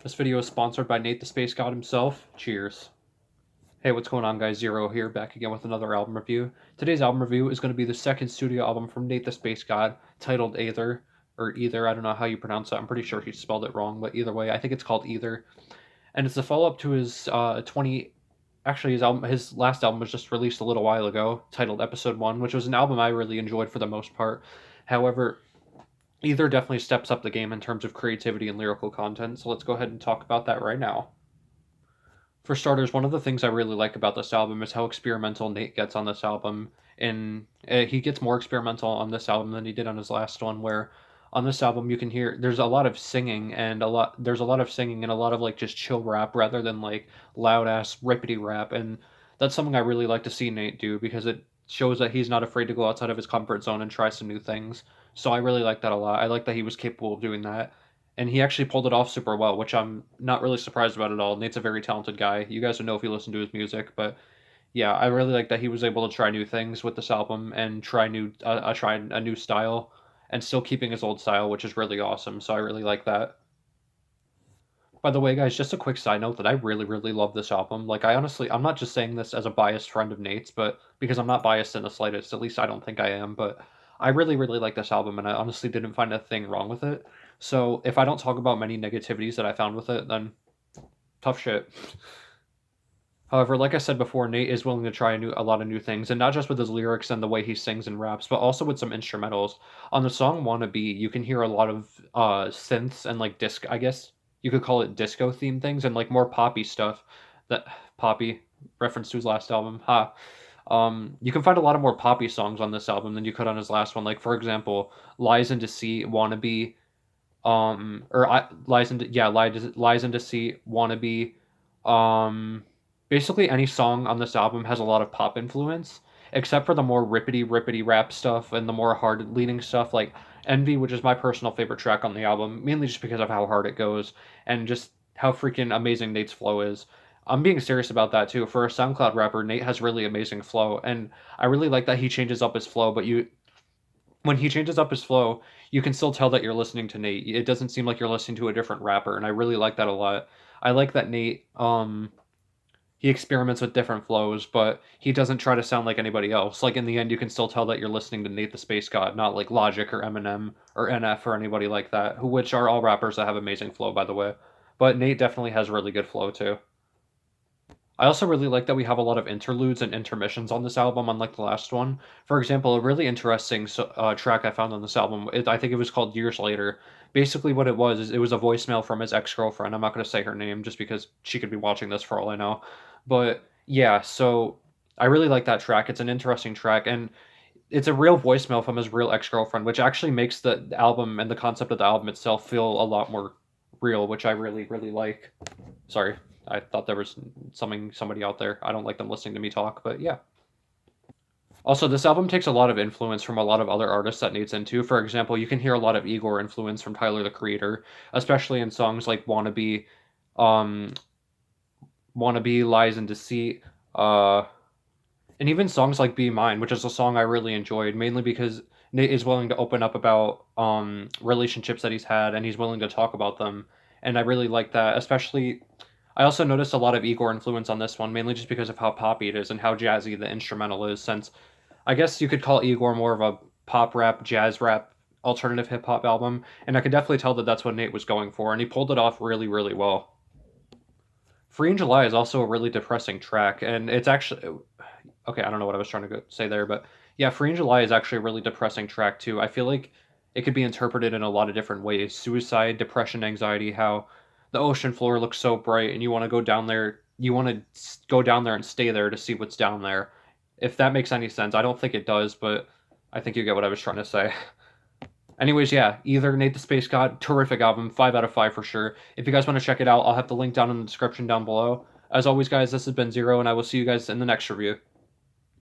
This video is sponsored by Nate the Space God himself. Cheers. Hey, what's going on, guys? Zero here, back again with another album review. Today's album review is going to be the second studio album from Nate the Space God, titled Aether, or Either. I don't know how you pronounce it. I'm pretty sure he spelled it wrong, but either way, I think it's called Either. And it's a follow-up to his his last album was just released a little while ago, titled Episode 1, which was an album I really enjoyed for the most part. However, Either definitely steps up the game in terms of creativity and lyrical content, so let's go ahead and talk about that right now. For starters, one of the things I really like about this album is how experimental Nate gets on this album. And he gets more experimental on this album than he did on his last one, where on this album you can hear there's a lot of singing and a lot of like just chill rap rather than like loud ass rippity rap. And that's something I really like to see Nate do because it shows that he's not afraid to go outside of his comfort zone and try some new things. So I really like that a lot. I like that he was capable of doing that. And he actually pulled it off super well, which I'm not really surprised about at all. Nate's a very talented guy. You guys would know if you listen to his music, but yeah, I really like that he was able to try new things with this album and try a new style, and still keeping his old style, which is really awesome. So I really like that. By the way, guys, just a quick side note that I really, really love this album. Like, I'm not just saying this as a biased friend of Nate's, but because I'm not biased in the slightest. At least I don't think I am. But I really, really like this album, and I honestly didn't find a thing wrong with it. So if I don't talk about many negativities that I found with it, then tough shit. However, like I said before, Nate is willing to try a lot of new things, and not just with his lyrics and the way he sings and raps, but also with some instrumentals. On the song "Wanna Be," you can hear a lot of synths and like disc. I guess you could call it disco theme things and like more poppy stuff. That poppy reference to his last album. Ha. You can find a lot of more poppy songs on this album than you could on his last one. Like for example, "Lies and Deceit," "Wanna Be," lies and deceit, wannabe, um basically any song on this album has a lot of pop influence, except for the more rippity rap stuff and the more hard leaning stuff like Envy, which is my personal favorite track on the album, mainly just because of how hard it goes and just how freaking amazing Nate's flow is. I'm being serious about that too. For a SoundCloud rapper, Nate has really amazing flow, and I really like that he changes up his flow, but you when he changes up his flow, you can still tell that you're listening to Nate. It doesn't seem like you're listening to a different rapper, and I really like that a lot. I like that Nate he experiments with different flows, but he doesn't try to sound like anybody else. Like in the end, you can still tell that you're listening to Nate the Space God, not like Logic or Eminem or NF or anybody like that, which are all rappers that have amazing flow, by the way. But Nate definitely has really good flow too. I also really like that we have a lot of interludes and intermissions on this album, unlike the last one. For example, a really interesting track I found on this album, I think it was called Years Later. Basically, what it was is it was a voicemail from his ex girlfriend. I'm not going to say her name just because she could be watching this for all I know. But yeah, so I really like that track. It's an interesting track, and it's a real voicemail from his real ex girlfriend, which actually makes the album and the concept of the album itself feel a lot more real, which I really, really like. Sorry. I thought there was somebody out there. I don't like them listening to me talk, but yeah. Also, this album takes a lot of influence from a lot of other artists that Nate's into. For example, you can hear a lot of Igor influence from Tyler the Creator, especially in songs like um, "Wannabe," "Lies and Deceit," uh, and even songs like "Be Mine," which is a song I really enjoyed, mainly because Nate is willing to open up about relationships that he's had, and he's willing to talk about them, and I really like that, especially I also noticed a lot of Igor influence on this one, mainly just because of how poppy it is and how jazzy the instrumental is, since I guess you could call Igor more of a pop rap, jazz rap, alternative hip hop album, and I could definitely tell that that's what Nate was going for, and he pulled it off really, really well. Free in July is also a really depressing track, and it's actually okay. I don't know what I was trying to say there, but yeah, Free in July is actually a really depressing track too. I feel like it could be interpreted in a lot of different ways: suicide, depression, anxiety. How the ocean floor looks so bright, and you want to go down there. You want to go down there and stay there to see what's down there. If that makes any sense, I don't think it does, but I think you get what I was trying to say. Anyways, yeah, Either Nate the Space God, terrific album, 5 out of 5 for sure. If you guys want to check it out, I'll have the link down in the description down below. As always, guys, this has been Zero, and I will see you guys in the next review.